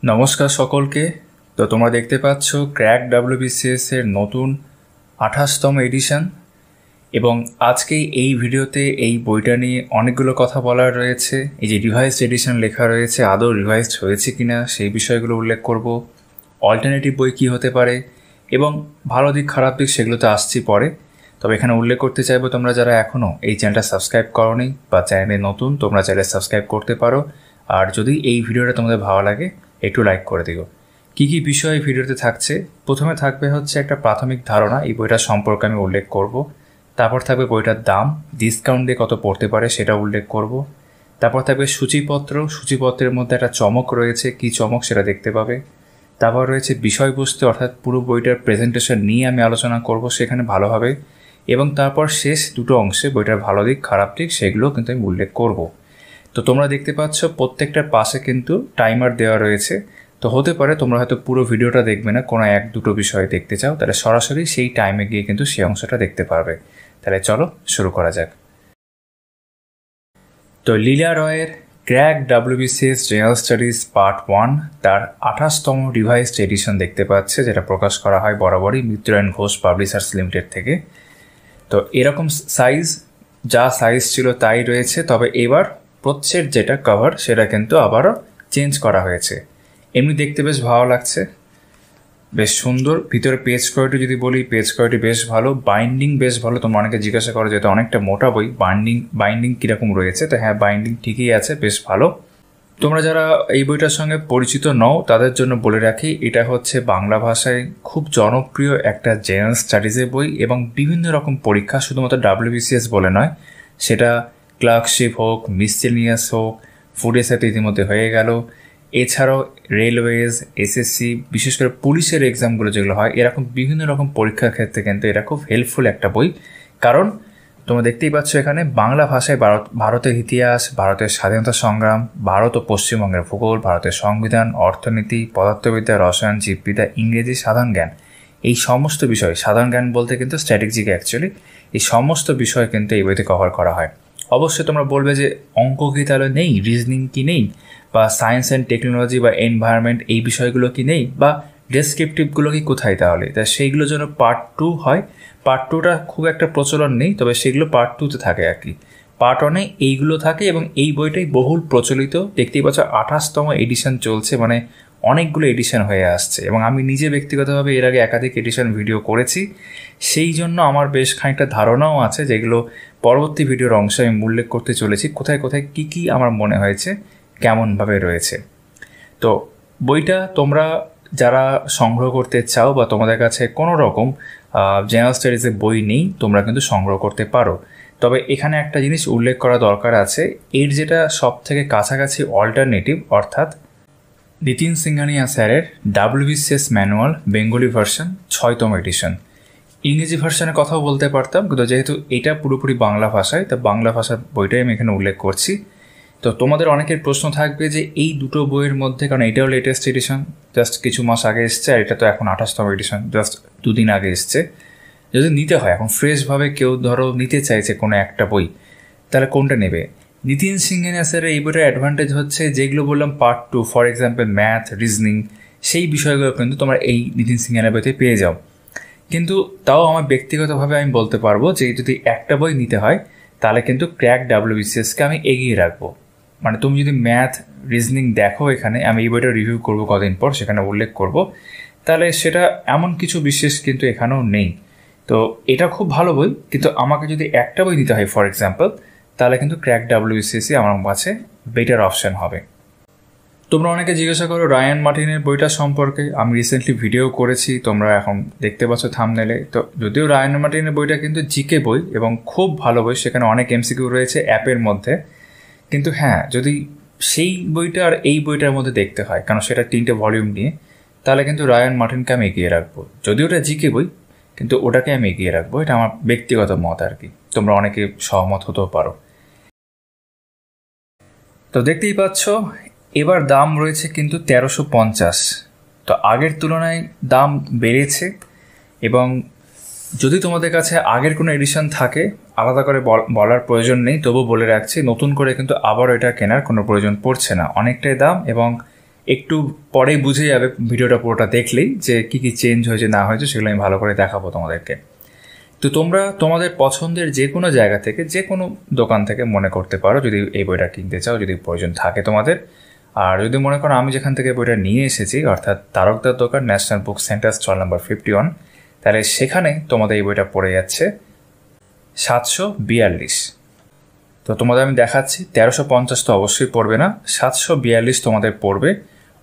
নমস্কার সকলকে। তো তোমরা দেখতে পাচ্ছ ক্র্যাক ডাব্লিউবিসিএস এর নতুন 28তম এডিশন, এবং আজকে এই ভিডিওতে এই বইটা নিয়ে অনেকগুলো কথা বলার রয়েছে। এই যে রিভাইজড এডিশন লেখা রয়েছে, আদৌ রিভাইজড হয়েছে কিনা সেই বিষয়গুলো উল্লেখ করব। অল্টারনেটিভ বই কী হতে পারে এবং ভালো দিক খারাপ দিক সেগুলো তো আসছি পরে। তবে এখানে উল্লেখ করতে চাইবো, তোমরা যারা এখনও এই চ্যানেলটা সাবস্ক্রাইব করোনি বা চ্যানেলে নতুন, তোমরা চাইলে সাবস্ক্রাইব করতে পারো। আর যদি এই ভিডিওটা তোমাদের ভালো লাগে একটু লাইক করে দিও। কী কী বিষয় ভিডিওতে থাকছে, প্রথমে থাকবে হচ্ছে একটা প্রাথমিক ধারণা, এই বইটার সম্পর্কে আমি উল্লেখ করব। তারপর থাকবে বইটার দাম, ডিসকাউন্ট দিয়ে কত পড়তে পারে সেটা উল্লেখ করব। তারপর থাকবে সূচিপত্রের মধ্যে একটা চমক রয়েছে, কী চমক সেটা দেখতে পাবে। তারপর রয়েছে বিষয়বস্তু, অর্থাৎ পুরো বইটার প্রেজেন্টেশন নিয়ে আমি আলোচনা করব সেখানে ভালোভাবে। এবং তারপর শেষ দুটো অংশে বইটার ভালো দিক খারাপ দিক সেগুলো কিন্তু আমি উল্লেখ করব। তো তোমরা দেখতে পাচ্ছ প্রত্যেকটার পাশে কিন্তু টাইমার দেওয়া রয়েছে। তো হতে পারে তোমরা হয়তো পুরো ভিডিওটা দেখবে না, কোনো এক দুটো বিষয় দেখতে চাও, তাহলে সরাসরি সেই টাইমে গিয়ে কিন্তু সেই অংশটা দেখতে পারবে। তাহলে চলো শুরু করা যাক। তো লীলা রয়ের crack WBCS general studies part 1 তার 28তম রিভাইজড এডিশন দেখতে পাচ্ছে, যেটা প্রকাশ করা হয় বরাবরই মিত্রায়ণ ঘোষ পাবলিশার্স লিমিটেড থেকে। তো এরকম যা সাইজ ছিল তাই রয়েছে, তবে এবার প্রচ্ছদ যেটা কভার সেটা কিন্তু আবারও চেঞ্জ করা হয়েছে। এমনি দেখতে বেশ ভালো লাগছে, বেশ সুন্দর। ভিতরে পেজ কোয়ালিটি যদি বলি, পেজ কোয়ালিটি বেশ ভালো, বাইন্ডিং বেশ ভালো। তোমরা অনেকে জিজ্ঞাসা করো যেহেতু অনেকটা মোটা বই, বাইন্ডিং কীরকম রয়েছে, তো হ্যাঁ বাইন্ডিং ঠিকই আছে, বেশ ভালো। তোমরা যারা এই বইটার সঙ্গে পরিচিত নও তাদের জন্য বলে রাখি, এটা হচ্ছে বাংলা ভাষায় খুব জনপ্রিয় একটা জেনারেল স্টাডিজের বই, এবং বিভিন্ন রকম পরীক্ষা, শুধুমাত্র ডাব্লিউবিসিএস বলে নয়, সেটা ক্লার্কশিপ হোক, মিসচেলিনিয়াস হোক, ফুড এসআইতে ইতিমধ্যে হয়ে গেল, এছাড়াও রেলওয়েজ, এসএসসি, বিশেষ করে পুলিশের এক্সামগুলো যেগুলো হয়, এরকম বিভিন্ন রকম পরীক্ষার ক্ষেত্রে কিন্তু এটা খুব হেল্পফুল একটা বই। কারণ তোমরা দেখতেই পাচ্ছ এখানে বাংলা ভাষায় ভারতের ইতিহাস, ভারতের স্বাধীনতা সংগ্রাম, ভারত ও পশ্চিমবঙ্গের ভূগোল, ভারতের সংবিধান, অর্থনীতি, পদার্থবিদ্যা, রসায়ন, জীববিদ্যা, ইংরেজি, সাধারণ জ্ঞান, এই সমস্ত বিষয়, সাধারণ জ্ঞান বলতে কিন্তু স্ট্র্যাটেজিক অ্যাকচুয়ালি, এই সমস্ত বিষয় কিন্তু এই বইতে কভার করা হয়। অবশ্যই তোমরা বলবে যে অঙ্ক কি তাহলে নেই, রিজনিং কি নেই, বা সায়েন্স অ্যান্ড টেকনোলজি বা এনভায়রনমেন্ট এই বিষয়গুলো কি নেই, বা ডেসক্রিপটিভগুলো কি কোথায় তাহলে? তা সেইগুলোর জন্য পার্ট 2 হয়। পার্ট 2টা খুব একটা প্রচলন নেই, তবে সেগুলো পার্ট 2তে থাকে আর কি। পার্ট 1-এ এইগুলো থাকে, এবং এই বইটাই বহুল প্রচলিত। দেখতেই পাচ্ছ 28তম এডিশন চলছে, মানে অনেকগুলো এডিশন হয়ে আসছে, এবং আমি নিজে ব্যক্তিগতভাবে এর আগে একাধিক এডিশন ভিডিও করেছি, সেই জন্য আমার বেশ খানিকটা ধারণাও আছে, যেগুলো পরবর্তী ভিডিওর অংশে আমি উল্লেখ করতে চলেছি, কোথায় কোথায় কী কী আমার মনে হয়েছে, কেমনভাবে রয়েছে। তো বইটা তোমরা যারা সংগ্রহ করতে চাও বা তোমাদের কাছে কোনো রকম জেনারেল স্টাডিজের বই নেই, তোমরা কিন্তু সংগ্রহ করতে পারো। তবে এখানে একটা জিনিস উল্লেখ করা দরকার আছে, এর যেটা সব থেকে কাছাকাছি অল্টারনেটিভ, অর্থাৎ নিতিন সিংহানিয়া স্যারের ডাব্লিউবিসিএস ম্যানুয়াল বেঙ্গলি ভার্সন 6তম এডিশন। ইংরেজি ভার্সনের কথাও বলতে পারতাম, কিন্তু যেহেতু এটা পুরোপুরি বাংলা ভাষায়, তা বাংলা ভাষার বইটাই আমি এখানে উল্লেখ করছি। তো তোমাদের অনেকের প্রশ্ন থাকবে যে এই দুটো বইয়ের মধ্যে, কারণ এটাও লেটেস্ট এডিশন, জাস্ট কিছু মাস আগে এসছে, আর এটা তো এখন 28তম এডিশন জাস্ট 2 দিন আগে এসছে। যদি নিতে হয় এখন ফ্রেশভাবে, কেউ ধরো নিতে চাইছে কোনো একটা বই, তাহলে কোনটা নেবে? নিতিন সিংহানিয়া স্যারের এই বইটার অ্যাডভান্টেজ হচ্ছে, যেগুলো বললাম part 2, for example math, reasoning, সেই বিষয়গুলো কিন্তু তোমরা এই নিতিন সিংহানিয়া বইতে পেয়ে যাও। কিন্তু তাও আমার ব্যক্তিগতভাবে আমি বলতে পারবো যে যদি একটা বই নিতে হয় তাহলে কিন্তু ক্র্যাক ডাব্লিউবিসিএসকে আমি এগিয়ে রাখবো। মানে তুমি যদি ম্যাথ, রিজনিং দেখো, এখানে আমি এই বইটা রিভিউ করবো কদিন পর, সেখানে উল্লেখ করব, তাহলে সেটা এমন কিছু বিশেষ কিন্তু এখানেও নেই। তো এটা খুব ভালো বই, কিন্তু আমাকে যদি একটা বই নিতে হয় ফর এক্সাম্পল, তাহলে কিন্তু ক্র্যাক ডাব্লিউবিসিএসই আমার কাছে বেটার অপশান হবে। তোমরা অনেকে জিজ্ঞাসা করো রায়ান মার্টিনের বইটা সম্পর্কে, আমি রিসেন্টলি ভিডিও করেছি, তোমরা এখন দেখতে পাচ্ছ থাম্বনেলে। তো যদিও রায়ান মার্টিনের বইটা কিন্তু জিকে বই এবং খুব ভালো বই, সেখানে অনেক এমসিকিউ রয়েছে অ্যাপের মধ্যে, কিন্তু হ্যাঁ যদি সেই বইটা আর এই বইটার মধ্যে দেখতে হয়, কারণ সেটা 3টে ভলিউম নিয়ে, তাহলে কিন্তু রায়ান মার্টিনকে আমি এগিয়ে রাখবো। যদিও ওটা জিকে বই, কিন্তু ওটাকে আমি এগিয়ে রাখবো, এটা আমার ব্যক্তিগত মত আর কি, তোমরা অনেকে সহমত হতেও পারো। তো দেখতেই পাচ্ছ এবার দাম রয়েছে কিন্তু 1350। তো আগের তুলনায় দাম বেড়েছে, এবং যদি তোমাদের কাছে আগের কোনো এডিশন থাকে আলাদা করে বলার প্রয়োজন নেই, তবু বলে রাখছি, নতুন করে কিন্তু আবারও এটা কেনার কোনো প্রয়োজন পড়ছে না, অনেকটাই দাম, এবং একটু পরেই বুঝে যাবে ভিডিওটা পুরোটা দেখলেই যে কী কী চেঞ্জ হয়েছে না হয়েছে, সেগুলো আমি ভালো করে দেখাবো তোমাদেরকে। তো তোমরা তোমাদের পছন্দের যে কোনো জায়গা থেকে, যে কোনো দোকান থেকে মনে করতে পারো যদি এই বইটা কিনতে চাও, যদি প্রয়োজন থাকে তোমাদের। আর যদি মনে করো আমি যেখান থেকে বইটা নিয়ে এসেছি, অর্থাৎ তারকদার দোকান, national book centre, stall number 51, তাহলে সেখানে তোমাদের এই বইটা পড়ে যাচ্ছে 742। তো তোমাদের আমি দেখাচ্ছি, 1350 তো অবশ্যই পড়বে না, 742 তোমাদের পড়বে।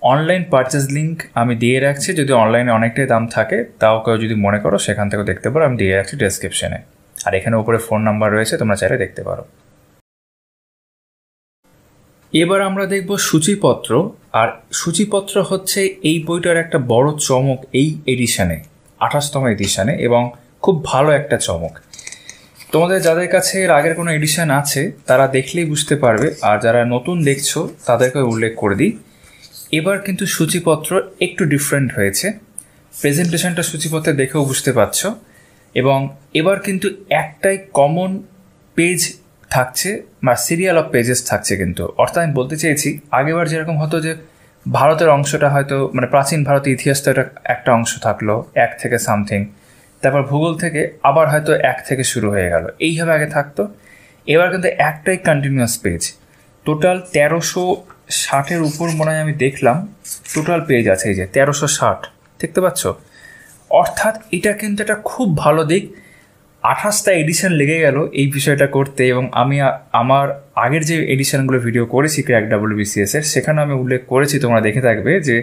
অনলাইন পারচেস লিঙ্ক আমি দিয়ে রাখছি, যদি অনলাইনে অনেকটাই দাম থাকে তাও কেউ যদি মনে করো সেখান থেকেও দেখতে পারো, আমি দিয়ে রাখছি ডেসক্রিপশনে। আর এখানে উপরে ফোন নাম্বার রয়েছে, তোমরা চাইলে দেখতে পারো। এবার আমরা দেখব সূচিপত্র। আর সূচিপত্র হচ্ছে এই বইটার একটা বড় চমক এই এডিশনে, 28তম এডিশনে, এবং খুব ভালো একটা চমক। তোমাদের যাদের কাছে এর আগের কোনো এডিশন আছে তারা দেখলেই বুঝতে পারবে, আর যারা নতুন দেখছো তাদেরকে উল্লেখ করে দিই, এবার কিন্তু সূচিপত্র একটু ডিফারেন্ট হয়েছে। প্রেজেন্টেশনটা সূচিপত্রে দেখেও বুঝতে পারছো। এবং এবার কিন্তু একটাই কমন পেজ থাকছে, বা সিরিয়াল অফ পেজেস থাকছে কিন্তু। অর্থাৎ আমি বলতে চেয়েছি, আগেবার যেরকম হতো যে ভারতের অংশটা হয়তো মানে প্রাচীন ভারতের ইতিহাসটা একটা অংশ থাকলো 1 থেকে সামথিং, তারপর ভূগোল থেকে আবার হয়তো 1 থেকে শুরু হয়ে গেল, এইভাবে আগে থাকতো। এবার কিন্তু একটাই কন্টিনিউয়াস পেজ। টোটাল 1360-এর উপর মনে হয় আমি দেখলাম টোটাল পেজ আছে, এই যে 1360 দেখতে পাচ্ছ। অর্থাৎ এটা কিন্তু একটা খুব ভালো দিক। 28টা এডিশন লেগে গেল এই বিষয়টা করতে, এবং আমি আমার আগের যে এডিশনগুলো ভিডিও করেছি ক্র্যাক WBCS এর, সেখানে আমি উল্লেখ করেছি, তোমরা দেখে থাকবে, যে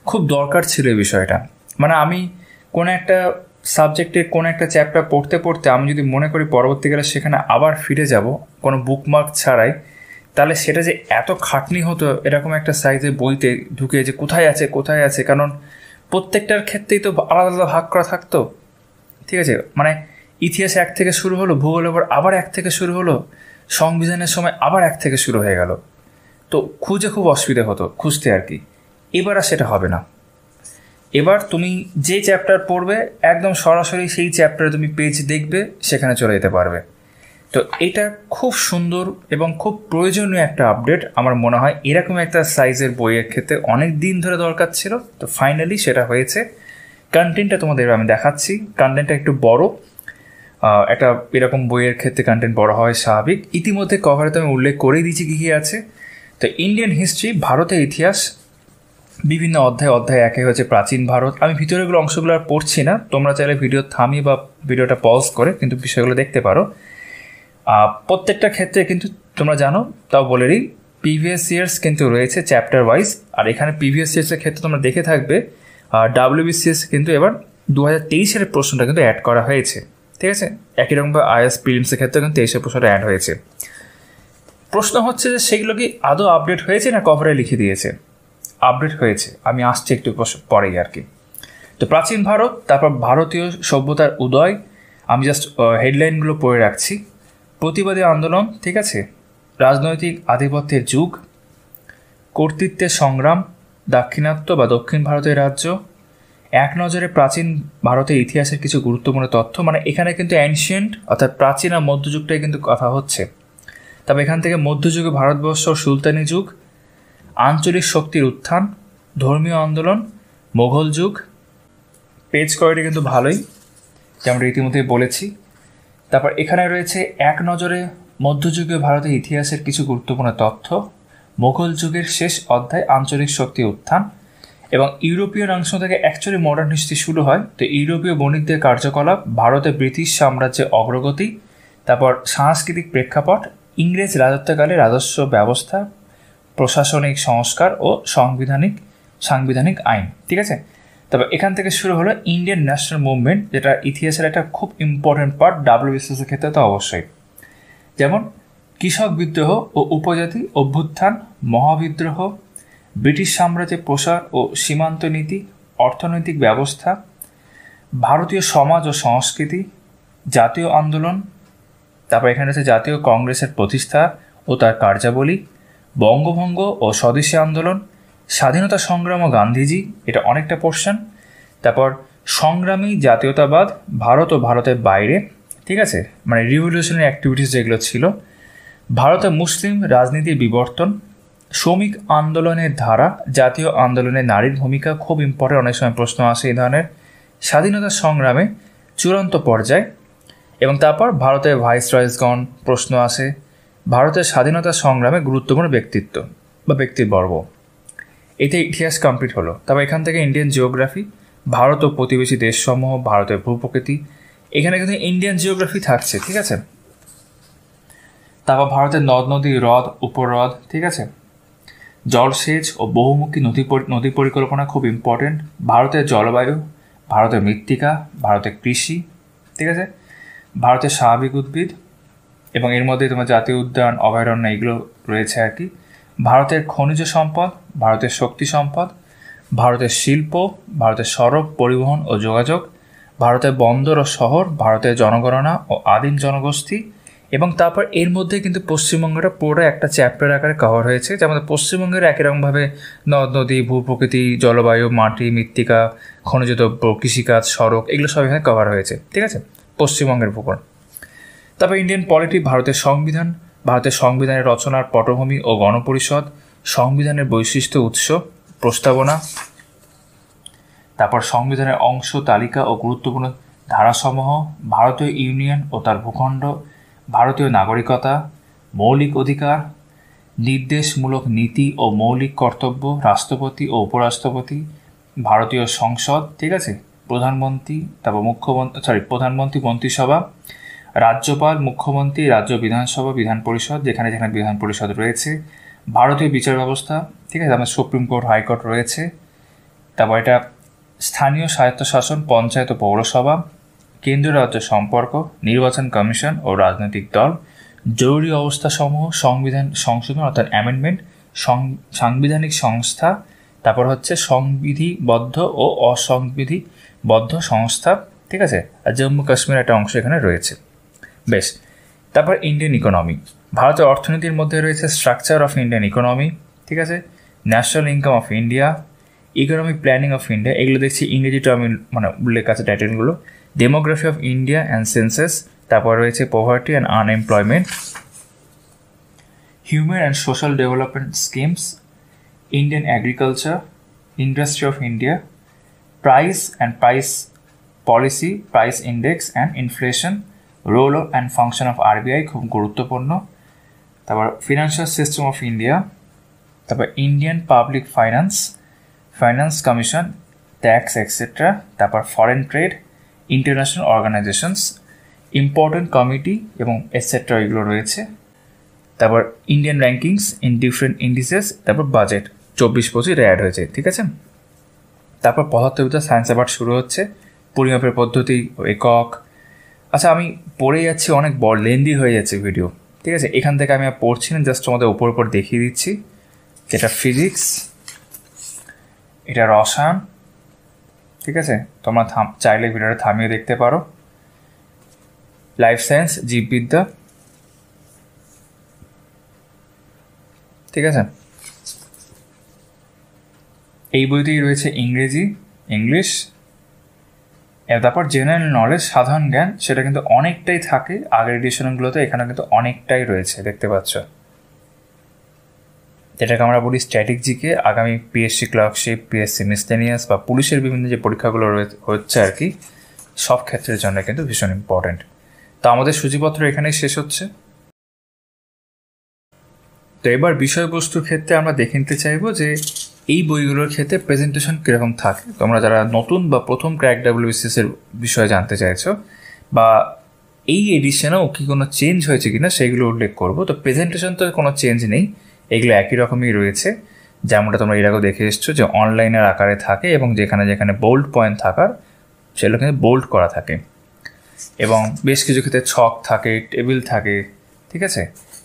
খুব দরকার ছিল এই বিষয়টা। মানে আমি কোনো একটা সাবজেক্টের কোনো একটা চ্যাপ্টার পড়তে পড়তে আমি যদি মনে করি পরবর্তীকালে সেখানে আবার ফিরে যাব কোনো বুকমার্ক ছাড়াই, তাহলে সেটা যে এত খাটনি হতো এরকম একটা সাইজে বইতে ঢুকে যে কোথায় আছে, কারণ প্রত্যেকটার ক্ষেত্রেই তো আলাদা আলাদা ভাগ করা থাকতো। ঠিক আছে, মানে ইতিহাস 1 থেকে শুরু হলো, ভূগোলের পর আবার 1 থেকে শুরু হলো, সংবিধানের সময় আবার 1 থেকে শুরু হয়ে গেল। তো খুঁজে খুব অসুবিধা হতো খুঁজতে আর কি। এবার আর সেটা হবে না। এবার তুমি যে চ্যাপ্টার পড়বে একদম সরাসরি সেই চ্যাপ্টারে তুমি পেজ দেখবে, সেখানে চলে যেতে পারবে। তো এটা খুব সুন্দর এবং খুব প্রয়োজনীয় একটা আপডেট আমার মনে হয়। এরকম একটা সাইজের বইয়ের ক্ষেত্রে অনেক দিন ধরে দরকার ছিল, তো ফাইনালি সেটা হয়েছে। কন্টেন্টটা তোমাদের আমি দেখাচ্ছি, কন্টেন্টটা একটু বড়। একটা এরকম বইয়ের ক্ষেত্রে কন্টেন্ট বড় হয় স্বাভাবিক। ইতিমধ্যে কভারে তো আমি উল্লেখ করেই দিয়েছি কী কী আছে। তো ইন্ডিয়ান হিস্ট্রি, ভারতের ইতিহাস, বিভিন্ন অধ্যায় একে হচ্ছে প্রাচীন ভারত। আমি ভিতরেগুলো অংশগুলো আর পড়ছি না, তোমরা চাইলে ভিডিও থামিয়ে বা ভিডিওটা পজ করে কিন্তু বিষয়গুলো দেখতে পারো। প্রত্যেকটা ক্ষেত্রে কিন্তু তোমরা জানো, তাও বলে দিই, প্রিভিয়াস ইয়ার্স কিন্তু রয়েছে চ্যাপ্টার ওয়াইজ। আর এখানে প্রিভিয়াস ইয়ার্সের ক্ষেত্রে তোমরা দেখে থাকবে WBCS কিন্তু এবার 2023-এর প্রশ্নটা কিন্তু অ্যাড করা হয়েছে। ঠিক আছে, একই রকমভাবে IAS প্রিলিমসের ক্ষেত্রে কিন্তু 23-এর প্রশ্নটা অ্যাড হয়েছে। প্রশ্ন হচ্ছে যে সেগুলো কি আদৌ আপডেট হয়েছে না কভারে লিখে দিয়েছে? আপডেট হয়েছে, আমি আসছি একটু পরেই আর কি। তো প্রাচীন ভারত, তারপর ভারতীয় সভ্যতার উদয়, আমি জাস্ট হেডলাইনগুলো পড়ে রাখছি। প্রতিবাদী আন্দোলন, ঠিক আছে, রাজনৈতিক আধিপত্যের যুগ, কর্তৃত্বের সংগ্রাম, দাক্ষিণাত্য বা দক্ষিণ ভারতের রাজ্য, এক নজরে প্রাচীন ভারতের ইতিহাসের কিছু গুরুত্বপূর্ণ তথ্য। মানে এখানে কিন্তু অ্যানশিয়েন্ট অর্থাৎ প্রাচীন আর মধ্যযুগটাই কিন্তু কথা হচ্ছে। তবে এখান থেকে মধ্যযুগে ভারতবর্ষ সুলতানি যুগ, আঞ্চলিক শক্তির উত্থান, ধর্মীয় আন্দোলন, মোঘল যুগ। পেজ কোয়ালিটি কিন্তু ভালোই, যেমন ইতিমধ্যেই বলেছি। তারপর এখানে রয়েছে এক নজরে মধ্যযুগীয় ভারতের ইতিহাসের কিছু গুরুত্বপূর্ণ তথ্য, মোঘল যুগের শেষ অধ্যায় আঞ্চলিক শক্তি উত্থান, এবং ইউরোপীয় অংশ থেকে অ্যাকচুয়ালি মডার্ন হিস্ট্রি শুরু হয়। তো ইউরোপীয় বণিকদের কার্যকলাপ, ভারতে ব্রিটিশ সাম্রাজ্যের অগ্রগতি, তারপর সাংস্কৃতিক প্রেক্ষাপট, ইংরেজ রাজত্বকালে রাজস্ব ব্যবস্থা, প্রশাসনিক সংস্কার ও সাংবিধানিক আইন। ঠিক আছে, তবে এখান থেকে শুরু হলো ইন্ডিয়ান ন্যাশনাল মুভমেন্ট, যেটা ইতিহাসের একটা খুব ইম্পর্টেন্ট পার্ট WBCS-এর ক্ষেত্রে তো অবশ্যই। যেমন কৃষক বিদ্রোহ ও উপজাতি অভ্যুত্থান, মহাবিদ্রোহ, ব্রিটিশ সাম্রাজ্যের প্রসার ও সীমান্ত নীতি, অর্থনৈতিক ব্যবস্থা, ভারতীয় সমাজ ও সংস্কৃতি, জাতীয় আন্দোলন, তারপর এখানে আছে জাতীয় কংগ্রেসের প্রতিষ্ঠা ও তার কার্যাবলী, বঙ্গভঙ্গ ও স্বদেশী আন্দোলন, স্বাধীনতা সংগ্রাম ও গান্ধীজি, এটা অনেকটা পোর্শন। তারপর সংগ্রামী জাতীয়তাবাদ, ভারত ও ভারতের বাইরে, ঠিক আছে, মানে রিভলিউশনারি অ্যাক্টিভিটিস যেগুলো ছিল, ভারতে মুসলিম রাজনীতির বিবর্তন, শ্রমিক আন্দোলনের ধারা, জাতীয় আন্দোলনে নারীর ভূমিকা খুব ইম্পর্টেন্ট, অনেক সময় প্রশ্ন আসে এই ধরনের। স্বাধীনতা সংগ্রামে চূড়ান্ত পর্যায়, এবং তারপর ভারতের ভাইসরয়গণ প্রশ্ন আসে। ভারতের স্বাধীনতা সংগ্রামে গুরুত্বপূর্ণ ব্যক্তিত্ব বা ব্যক্তিবর্গ। এতে ইতিহাস কমপ্লিট হলো। তারপর এখান থেকে ইন্ডিয়ান জিওগ্রাফি, ভারত ও প্রতিবেশী দেশসমূহ, ভারতের ভূপ্রকৃতি, এখানে কিন্তু ইন্ডিয়ান জিওগ্রাফি থাকছে, ঠিক আছে। তারপর ভারতের নদ নদী, হ্রদ, উপহ্রদ, ঠিক আছে। জলসেচ ও বহুমুখী নদী পরিকল্পনা খুব ইম্পর্টেন্ট। ভারতের জলবায়ু, ভারতের মৃত্তিকা, ভারতের কৃষি, ঠিক আছে। ভারতের স্বাভাবিক উদ্ভিদ, এবং এর মধ্যে তোমার জাতীয় উদ্যান, অভয়ারণ্য এগুলো রয়েছে আর কি। ভারতের খনিজ সম্পদ, ভারতের শক্তি সম্পদ, ভারতের শিল্প, ভারতের সড়ক পরিবহন ও যোগাযোগ, ভারতের বন্দর ও শহর, ভারতের জনগণনা ও আদিম জনগোষ্ঠী, এবং তারপর এর মধ্যে কিন্তু পশ্চিমবঙ্গটা পুরো একটা চ্যাপ্টার আকারে কভার হয়েছে, যেমন পশ্চিমবঙ্গের একই রকমভাবে নদ নদী, ভূপ্রকৃতি, জলবায়ু, মাটি, মৃত্তিকা, খনিজ দ্রব্য, কৃষিকাজ, সড়ক, এগুলো সব এখানে কভার হয়েছে, ঠিক আছে, পশ্চিমবঙ্গের উপর। তারপর ইন্ডিয়ান পলিটি, ভারতের সংবিধান, ভারতের সংবিধানের রচনার পটভূমি ও গণপরিষদ, সংবিধানের বৈশিষ্ট্য, উৎস, প্রস্তাবনা, তারপর সংবিধানের অংশ, তালিকা ও গুরুত্বপূর্ণ ধারাসমূহ, ভারতীয় ইউনিয়ন ও তার ভূখণ্ড, ভারতীয় নাগরিকতা, মৌলিক অধিকার, নির্দেশমূলক নীতি ও মৌলিক কর্তব্য, রাষ্ট্রপতি ও উপরাষ্ট্রপতি, ভারতীয় সংসদ, ঠিক আছে, প্রধানমন্ত্রী, তারপর প্রধানমন্ত্রী, মন্ত্রিসভা, রাজ্যপাল, মুখ্যমন্ত্রী, রাজ্য বিধানসভা, বিধান পরিষদ, যেখানে যেখানে বিধান পরিষদ রয়েছে, ভারতীয় বিচার ব্যবস্থা, ঠিক আছে, আমাদের সুপ্রিম কোর্ট, হাইকোর্ট রয়েছে। তারপর এটা স্থানীয় স্বায়ত্তশাসন, পঞ্চায়েত ও পৌরসভা, কেন্দ্রীয় রাজ্য সম্পর্ক, নির্বাচন কমিশন ও রাজনৈতিক দল, জরুরি অবস্থাসমূহ, সংবিধান সংশোধন অর্থাৎ অ্যামেন্ডমেন্ট, সাংবিধানিক সংস্থা, তারপর হচ্ছে সংবিধিবদ্ধ ও অসংবিধিবদ্ধ সংস্থা, ঠিক আছে, আর জম্মু কাশ্মীর একটা অংশ এখানে রয়েছে। বেশ, তারপর ইন্ডিয়ান ইকোনমি, ভারতের অর্থনীতির মধ্যে রয়েছে স্ট্রাকচার অফ ইন্ডিয়ান ইকোনমি, ঠিক আছে, national income of India, economic planning of India, এগুলো দেখছি ইংরেজি টার্মে মানে উল্লেখ আছে টাইটেলগুলো, demography of India and census, তারপর রয়েছে poverty and unemployment, human and social development schemes, Indian agriculture, industry of India, price and price policy, price index and inflation, role and function of RBI খুব গুরুত্বপূর্ণ, তারপর financial system of India, তারপর Indian public finance commission, tax etcetera, তারপর foreign trade, international organisations, important committee এবং etcetera এগুলো রয়েছে। তারপর Indian rankings in different indices, তারপর বাজেট 24-25 অ্যাড হয়েছে, ঠিক আছে। তারপর পদার্থবিদ্যা, সায়েন্স আবার শুরু হচ্ছে, পরিমাপের পদ্ধতি, একক। আচ্ছা, আমি পড়ে যাচ্ছি, অনেক বড় লেন্দি হয়ে যাচ্ছে ভিডিও, ঠিক আছে। এখান থেকে আমি আর পড়ছি না, জাস্ট তোমাদের উপর দেখিয়ে দিচ্ছি। যেটা ফিজিক্স, এটা রসায়ন, ঠিক আছে, তোমরা চাইলে ভিডিওটা থামিয়ে দেখতে পারো। লাইফ সায়েন্স, জীববিদ্যা, ঠিক আছে। এই বইতেই রয়েছে ইংলিশ। তারপর জেনারেল নলেজ, সাধারণ জ্ঞান, সেটা কিন্তু অনেকটাই থাকে আগের এডিশনগুলোতে, এখানে কিন্তু অনেকটাই রয়েছে, দেখতে পাচ্ছ। যেটাকে আমরা বলি স্ট্যাটিক জিকে, আগামী পিএসসি ক্লার্কশিপ, পিএসসি মিসলেনিয়াস বা পুলিশের বিভিন্ন যে পরীক্ষাগুলো হচ্ছে আর কি, সব ক্ষেত্রের জন্য কিন্তু ভীষণ ইম্পর্টেন্ট। তো আমাদের সূচিপত্র এখানেই শেষ হচ্ছে। তো এবার বিষয়বস্তুর ক্ষেত্রে আমরা দেখে নিতে চাইবো যে এই বইগুলোর ক্ষেত্রে প্রেজেন্টেশন কীরকম থাকে। তোমরা যারা নতুন বা প্রথম ক্র্যাক ডাব্লিউবিসিএস এর বিষয়ে জানতে চাইছো, বা এই এডিশনেও কি কোনো চেঞ্জ হয়েছে কিনা সেগুলো উল্লেখ করবো। তো প্রেজেন্টেশন তো কোনো চেঞ্জ নেই, এগুলো একই রকমই রয়েছে, যেমনটা তোমরা এর আগেও দেখে এসছো যে অনলাইনের আকারে থাকে, এবং যেখানে যেখানে বোল্ড পয়েন্ট থাকার সেগুলো কিন্তু বোল্ড করা থাকে, এবং বেশ কিছু ক্ষেত্রে ছক থাকে, টেবিল থাকে, ঠিক আছে।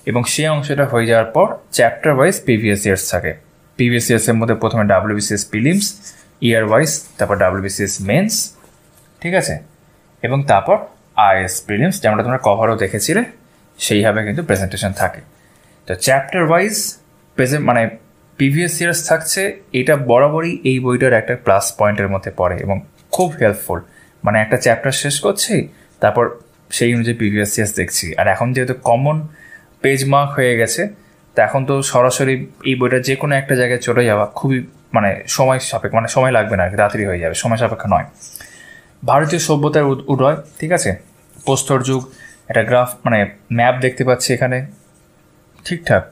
এবং সেই অংশটা হয়ে যাওয়ার পর চ্যাপ্টার ওয়াইজ প্রিভিয়াস ইয়ার্স থাকে। প্রিভিয়াস ইয়ার্সের মধ্যে প্রথমে ডাব্লিউবিসিএস প্রিলিমস, ইয়ার ওয়াইজ, তারপর ডাব্লিউবিসিএস মেন্স, ঠিক আছে, এবং তারপর আইএস প্রিলিমস, যেমনটা তোমরা কভারও দেখেছিলে সেইভাবে কিন্তু প্রেজেন্টেশন থাকে। তো চ্যাপ্টার ওয়াইজ মানে প্রিভিয়াস ইয়ার্স থাকছে, এটা বরাবরই এই বইটার একটা প্লাস পয়েন্টের মধ্যে পড়ে এবং খুব হেল্পফুল। মানে একটা চ্যাপ্টার শেষ করছি, তারপর সেই অনুযায়ী প্রিভিয়াস ইয়ার্স দেখছি। আর এখন যেহেতু কমন পেজ মার্ক হয়ে গেছে, তা এখন তো সরাসরি এই বইটা যে কোনো একটা জায়গায় চলে যাওয়া খুবই মানে সময় সাপেক্ষ, মানে সময় লাগবে না আর কি, তাড়াতাড়ি হয়ে যাবে, সময় সাপেক্ষ নয়। ভারতীয় সভ্যতার উদয়, ঠিক আছে, প্রস্তর যুগ, একটা গ্রাফ মানে ম্যাপ দেখতে পাচ্ছি এখানে, ঠিকঠাক।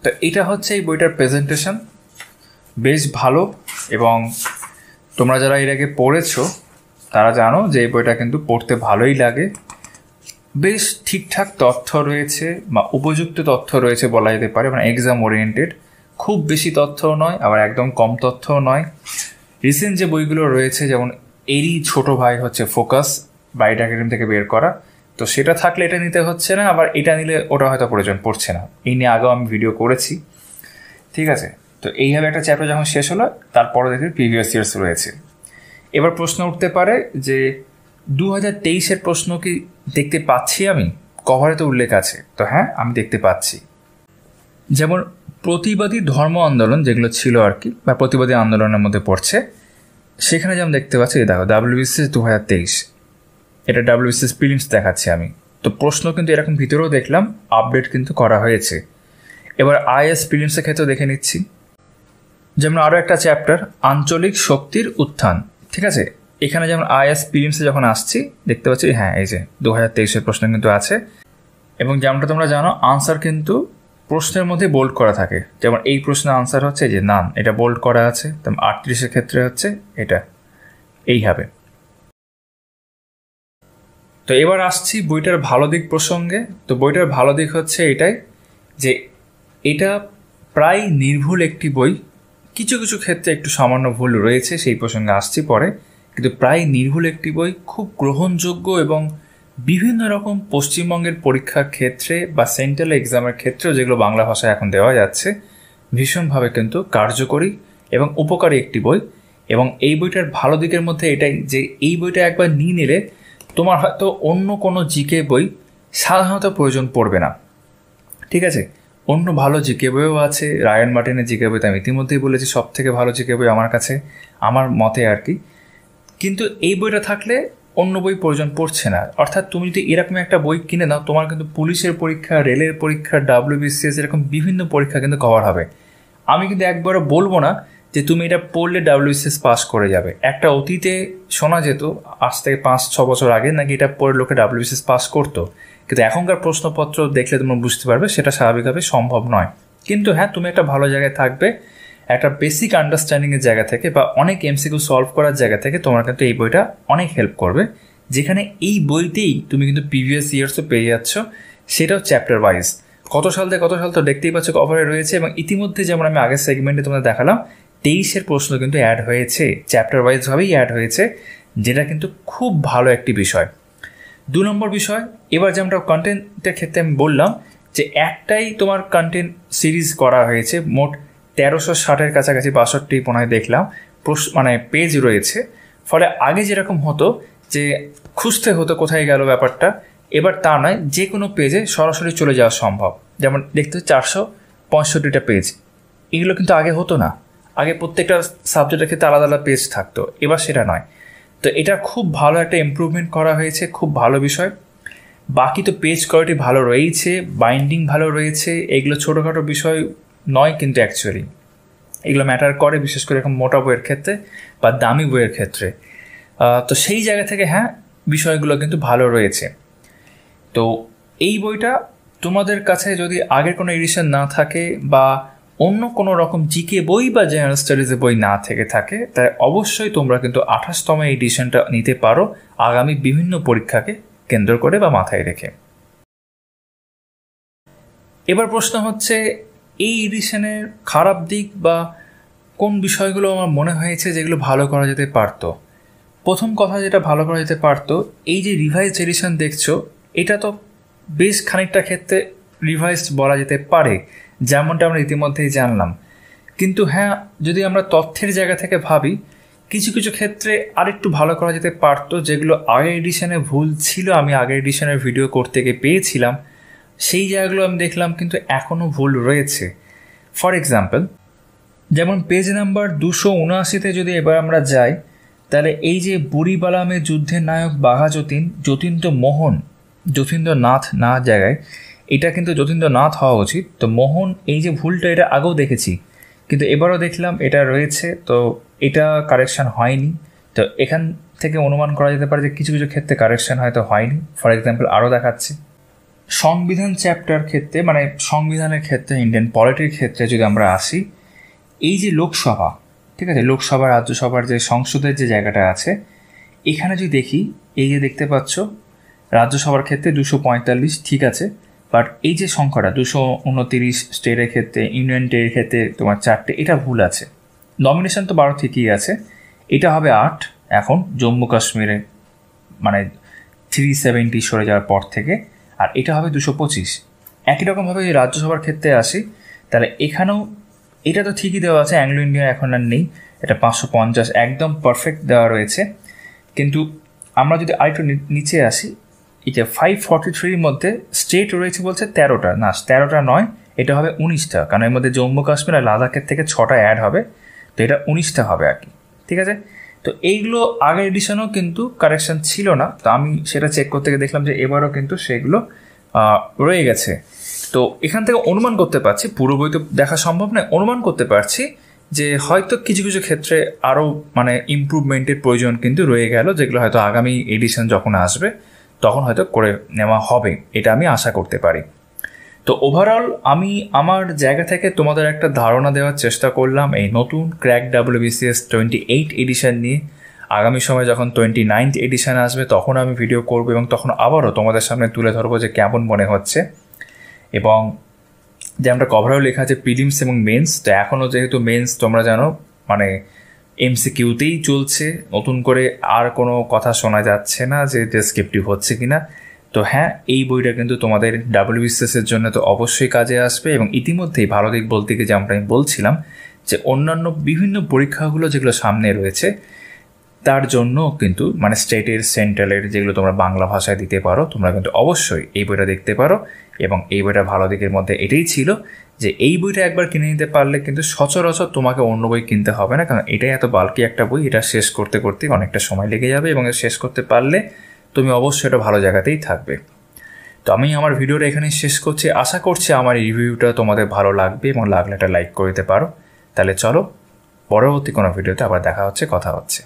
তো এটা হচ্ছে এই বইটার প্রেজেন্টেশন, বেশ ভালো। এবং তোমরা যারা এর আগে পড়েছো তারা জানো যে এই বইটা কিন্তু পড়তে ভালোই লাগে, বেশ ঠিকঠাক তথ্য রয়েছে বা উপযুক্ত তথ্য রয়েছে বলা যেতে পারে, মানে এক্সাম ওরিয়েন্টেড, খুব বেশি তথ্যও নয় আবার একদম কম তথ্যও নয়। রিসেন্ট যে বইগুলো রয়েছে যেমন এরই ছোট ভাই হচ্ছে ফোকাস, ব্রাইট একাডেমি থেকে বের করা, তো সেটা থাকলে এটা নিতে হচ্ছে না, আবার এটা নিলে ওটা হয়তো প্রয়োজন পড়ছে না। এই নিয়ে আগেও আমি ভিডিও করেছি, ঠিক আছে। তো এইভাবে একটা চ্যাপ্টার যখন শেষ হলো তারপরে দেখি প্রিভিয়াস ইয়ার্স রয়েছে। এবার প্রশ্ন উঠতে পারে যে 2023-এর প্রশ্ন কি দেখতে পাচ্ছি আমি? কভারে তো উল্লেখ আছে, তো হ্যাঁ আমি দেখতে পাচ্ছি। যেমন প্রতিবাদী ধর্ম আন্দোলন যেগুলো ছিল আর কি, বা প্রতিবাদী আন্দোলনের মধ্যে পড়ছে, সেখানে যেমন দেখতে পাচ্ছি, দেখো WBCS 2023, এটা WBCS প্রিলিমস দেখাচ্ছি আমি। তো প্রশ্ন কিন্তু এরকম ভিতরেও দেখলাম আপডেট কিন্তু করা হয়েছে। এবার IAS প্রিলিমসের ক্ষেত্রে দেখে নিচ্ছি, যেমন আরও একটা চ্যাপ্টার আঞ্চলিক শক্তির উত্থান, ঠিক আছে। এখানে যেমন IAS প্রিলিমসে যখন আসছি দেখতে পাচ্ছি হ্যাঁ এই যে 2023-এর প্রশ্ন কিন্তু আছে। এবং যেমনটা তোমরা জানো আনসার কিন্তু প্রশ্নের মধ্যে বোল্ড করা থাকে, যেমন এই প্রশ্নের আনসার হচ্ছে যে নান, এটা বোল্ড করা আছে। তেমন 38-এর ক্ষেত্রে হচ্ছে এটা এইভাবে। তো এবার আসছি বইটার ভালো দিক প্রসঙ্গে। তো বইটার ভালো দিক হচ্ছে এটাই যে এটা প্রায় নির্ভুল একটি বই, কিছু কিছু ক্ষেত্রে একটু সামান্য ভুল রয়েছে, সেই প্রসঙ্গে আসছি পরে, কিন্তু প্রায় নির্ভুল একটি বই, খুব গ্রহণযোগ্য এবং বিভিন্ন রকম পশ্চিমবঙ্গের পরীক্ষার ক্ষেত্রে বা সেন্ট্রাল এক্সামের ক্ষেত্রেও যেগুলো বাংলা ভাষায় এখন দেওয়া যাচ্ছে ভীষণভাবে কিন্তু কার্যকরী এবং উপকারী একটি বই। এবং এই বইটার ভালো দিকের মধ্যে এটাই যে এই বইটা একবার নিয়ে নিলে তোমার হয়তো অন্য কোনো জিকে বই সাধারণত প্রয়োজন পড়বে না, ঠিক আছে। অন্য ভালো জিকে বইও আছে, রায়ান মার্টিনের জিকে বই তো আমি ইতিমধ্যেই বলেছি সব থেকে ভালো জিকে বই আমার কাছে, আমার মতে আর কি। কিন্তু এই বইটা থাকলে অন্য বই প্রয়োজন পড়ছে না। অর্থাৎ তুমি যদি এরকম একটা বই কিনে নাও, তোমার কিন্তু পুলিশের পরীক্ষা, রেলের পরীক্ষা, WBCS এরকম বিভিন্ন পরীক্ষা কিন্তু কভার হবে। আমি কিন্তু একবারও বলবো না যে তুমি এটা পড়লে WBCS পাস করে যাবে। একটা অতীতে শোনা যেত আজ থেকে 5-6 বছর আগে নাকি এটা পড়ে লোকে WBCS পাস করতো, কিন্তু এখনকার প্রশ্নপত্র দেখলে তোমরা বুঝতে পারবে সেটা স্বাভাবিকভাবে সম্ভব নয়। কিন্তু হ্যাঁ তুমি একটা ভালো জায়গায় থাকবে, একটা বেসিক আন্ডারস্ট্যান্ডিংয়ের জায়গা থেকে বা অনেক MCQ সলভ করার জায়গা থেকে তোমার কিন্তু এই বইটা অনেক হেল্প করবে, যেখানে এই বইতেই তুমি কিন্তু প্রিভিয়াস ইয়ার্সও পেয়ে যাচ্ছ, সেটাও চ্যাপ্টার ওয়াইজ। কত সাল থেকে কত সাল তো দেখতেই পাচ্ছ কভারে রয়েছে। এবং ইতিমধ্যে যেমন আমি আগের সেগমেন্টে তোমাদের দেখালাম 23-এর প্রশ্ন কিন্তু অ্যাড হয়েছে, চ্যাপ্টার ওয়াইজভাবেই অ্যাড হয়েছে, যেটা কিন্তু খুব ভালো একটি বিষয়। 2 নম্বর বিষয়, এবার যেমনটা কন্টেন্টের ক্ষেত্রে আমি বললাম যে একটাই তোমার কন্টেন্ট সিরিজ করা হয়েছে, মোট 1360-এর কাছাকাছি 62 মনে হয় দেখলাম মানে পেজ রয়েছে। ফলে আগে যেরকম হতো যে খুঁজতে হতো কোথায় গেল ব্যাপারটা, এবার তা নয়, যে কোনো পেজে সরাসরি চলে যাওয়া সম্ভব। যেমন দেখতে 465টা পেজ, এগুলো কিন্তু আগে হতো না। আগে প্রত্যেকটা সাবজেক্টের ক্ষেত্রে আলাদা আলাদা পেজ থাকতো, এবার সেটা নয়। তো এটা খুব ভালো একটা ইমপ্রুভমেন্ট করা হয়েছে, খুব ভালো বিষয়। বাকি তো পেজ কোয়ালিটি ভালো রয়েছে, বাইন্ডিং ভালো রয়েছে, এগুলো ছোটোখাটো বিষয় নয় কিন্তু অ্যাকচুয়ালি এগুলো ম্যাটার করে, বিশেষ করে এরকম মোটা বইয়ের ক্ষেত্রে বা দামি বইয়ের ক্ষেত্রে। তো সেই জায়গা থেকে হ্যাঁ বিষয়গুলো কিন্তু ভালো রয়েছে। তো এই বইটা তোমাদের কাছে যদি আগের কোনো এডিশন না থাকে বা অন্য কোনো রকম জিকে বই বা জেনারেল স্টাডিজের বই না থেকে থাকে, তাই অবশ্যই তোমরা কিন্তু 28তম এডিশনটা নিতে পারো আগামী বিভিন্ন পরীক্ষাকে কেন্দ্র করে বা মাথায় রেখে। এবার প্রশ্ন হচ্ছে এই এডিশনের খারাপ দিক বা কোন বিষয়গুলো আমার মনে হয়েছে যেগুলো ভালো করা যেতে পারতো। প্রথম কথা যেটা ভালো করা যেতে পারতো, এই যে রিভাইজড এডিশন দেখছো এটা তো বেশ খানিকটা ক্ষেত্রে রিভাইজড বলা যেতে পারে, যেমনটা আমরা ইতিমধ্যেই জানলাম। কিন্তু হ্যাঁ যদি আমরা তথ্যের জায়গা থেকে ভাবি, কিছু কিছু ক্ষেত্রে আরেকটু ভালো করা যেতে পারতো, যেগুলো আগের এডিশনে ভুল ছিল, আমি আগের এডিশনের ভিডিও করতে গিয়ে পেয়েছিলাম, সেই জায়গাগুলো আমি দেখলাম কিন্তু এখনও ভুল রয়েছে। ফর এক্সাম্পল, যেমন পেজ নাম্বার 279-তে যদি এবার আমরা যাই, তাহলে এই যে বুড়িবালামের যুদ্ধের নায়ক বাঘা যতীন্দ্র মোহন যতীন্দ্রনাথ না জায়গায় এটা কিন্তু যতীন্দ্রনাথ হওয়া উচিত। তো মোহন এই যে ভুলটা এটা আগেও দেখেছি, কিন্তু এবারও দেখলাম এটা রয়েছে, তো এটা কারেকশান হয়নি। তো এখান থেকে অনুমান করা যেতে পারে যে কিছু কিছু ক্ষেত্রে কারেকশান হয়তো হয়নি। ফর এক্সাম্পল আরও দেখাচ্ছি, সংবিধান চ্যাপ্টার ক্ষেত্রে মানে সংবিধানের ক্ষেত্রে ইন্ডিয়ান পলিটির ক্ষেত্রে যদি আমরা আসি, এই যে লোকসভা, ঠিক আছে, লোকসভা রাজ্যসভার যে সংসদের যে জায়গাটা আছে, এখানে যদি দেখি, এই যে দেখতে পাচ্ছ রাজ্যসভার ক্ষেত্রে 245, ঠিক আছে, বাট এই যে সংখ্যাটা 229 স্টেটের ক্ষেত্রে, ইউনিয়ন টেরির ক্ষেত্রে তোমার 4টে, এটা ভুল আছে। নমিনেশন তো 12 ঠিকই আছে, এটা হবে 8 এখন জম্মু কাশ্মীরে মানে 370 সরে যাওয়ার পর থেকে, আর এটা হবে 225। একই রকমভাবে যদি রাজ্যসভার ক্ষেত্রে আসি, তাহলে এখানেও এটা তো ঠিকই দেওয়া আছে, অ্যাংলো ইন্ডিয়ান এখন আর নেই, এটা 550 একদম পারফেক্ট দেওয়া রয়েছে। কিন্তু আমরা যদি আরেকটু নিচে আসি, এটা 543-র মধ্যে স্টেট রয়েছে বলছে 13টা, না 13টা নয়, এটা হবে 19টা, কারণ এর মধ্যে জম্মু কাশ্মীর আর লাদাখের থেকে 6টা অ্যাড হবে, তো এটা 19টা হবে আর কি, ঠিক আছে। তো এইগুলো আগের এডিশনেও কিন্তু কারেকশান ছিল না, তো আমি সেটা চেক করতে গিয়ে দেখলাম যে এবারও কিন্তু সেগুলো রয়ে গেছে। তো এখান থেকে অনুমান করতে পারছি, পুরো বই তো দেখা সম্ভব নয়, অনুমান করতে পারছি যে হয়তো কিছু কিছু ক্ষেত্রে আরও মানে ইমপ্রুভমেন্টের প্রয়োজন কিন্তু রয়ে গেল, যেগুলো হয়তো আগামী এডিশন যখন আসবে তখন হয়তো করে নেওয়া হবে, এটা আমি আশা করতে পারি। তো ওভারঅল আমি আমার জায়গা থেকে তোমাদের একটা ধারণা দেওয়ার চেষ্টা করলাম এই নতুন ক্র্যাক WBCS 28 এডিশন নিয়ে। আগামী সময় যখন 29th এডিশন আসবে তখন আমি ভিডিও করব এবং তখন আবারও তোমাদের সামনে তুলে ধরবো যে কেমন মনে হচ্ছে। এবং যে আমরা কভারেও লেখা আছে প্রিলিমস এবং মেন্স, তো এখনও যেহেতু মেন্স তোমরা জানো মানে MCQতেই চলছে, নতুন করে আর কোনো কথা শোনা যাচ্ছে না যে ডেসক্রিপটিভ হচ্ছে কিনা। তো হ্যাঁ, এই বইটা কিন্তু তোমাদের WBCS-এর জন্য তো অবশ্যই কাজে আসবে। এবং ইতিমধ্যেই ভালো দিক বলতে গিয়ে যেমনটা আমি বলছিলাম যে অন্যান্য বিভিন্ন পরীক্ষাগুলো যেগুলো সামনে রয়েছে তার জন্য কিন্তু মানে স্টেটের, সেন্ট্রালের যেগুলো তোমরা বাংলা ভাষায় দিতে পারো, তোমরা কিন্তু অবশ্যই এই বইটা দেখতে পারো। এবং এই বইটা ভালো দিকের মধ্যে এটাই ছিল যে এই বইটা একবার কিনে নিতে পারলে কিন্তু সচরাচর তোমাকে অন্য বই কিনতে হবে না, কারণ এটাই এত বাল্কি একটা বই, এটা শেষ করতে করতে অনেকটা সময় লেগে যাবে এবং শেষ করতে পারলে তুমি অবশ্যই এটা ভালো জায়গাতেই থাকবে। তো আমি আমার ভিডিওটা এখানে শেষ করছি, আশা করছি আমার এই রিভিউটা তোমাদের ভালো লাগবে এবং লাগলে একটা লাইক করে দিতে পারো। তাহলে চলো পরবর্তী কোনো ভিডিওতে আবার দেখা হচ্ছে, কথা হচ্ছে।